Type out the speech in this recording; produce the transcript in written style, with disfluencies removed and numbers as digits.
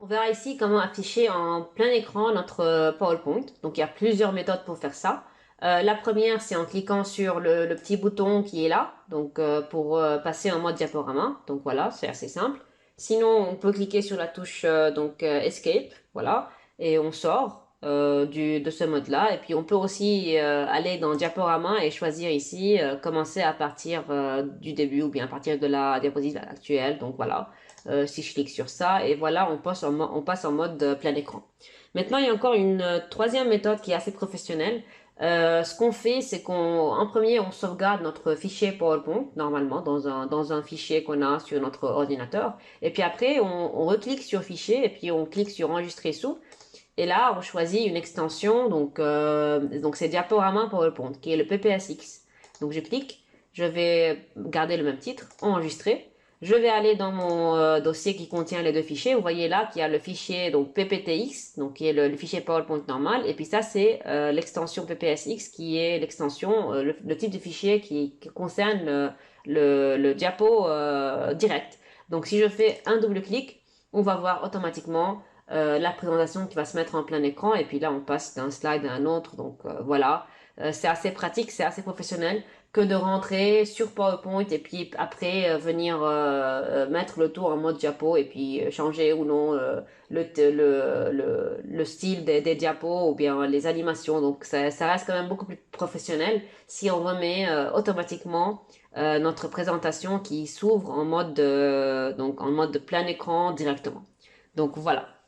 On verra ici comment afficher en plein écran notre PowerPoint. Donc il y a plusieurs méthodes pour faire ça. La première, c'est en cliquant sur le petit bouton qui est là, donc pour passer en mode diaporama. Donc voilà, c'est assez simple. Sinon, on peut cliquer sur la touche Escape, voilà, et on sort de ce mode-là. Et puis on peut aussi aller dans diaporama et choisir ici, commencer à partir du début ou bien à partir de la diapositive actuelle. Donc voilà. Si je clique sur ça, et voilà, on passe en mode plein écran. Maintenant, il y a encore une troisième méthode qui est assez professionnelle. Ce qu'on fait, c'est en premier, on sauvegarde notre fichier PowerPoint, normalement, dans un fichier qu'on a sur notre ordinateur. Et puis après, on reclique sur fichier, et puis on clique sur enregistrer sous. Et là, on choisit une extension, donc c'est Diaporama PowerPoint, qui est le PPSX. Donc je clique, je vais garder le même titre, enregistrer. Je vais aller dans mon dossier qui contient les deux fichiers. Vous voyez là qu'il y a le fichier donc PPTX, donc qui est le fichier PowerPoint normal, et puis ça c'est l'extension PPSX qui est l'extension, le type de fichier qui concerne le diapo direct. Donc si je fais un double clic, on va voir automatiquement la présentation qui va se mettre en plein écran et puis là on passe d'un slide à un autre. Donc voilà. C'est assez pratique, c'est assez professionnel que de rentrer sur PowerPoint et puis après venir mettre le tout en mode diapo et puis changer ou non le style des diapos ou bien les animations. Donc ça reste quand même beaucoup plus professionnel si on remet automatiquement notre présentation qui s'ouvre en mode en mode plein écran directement. Donc voilà.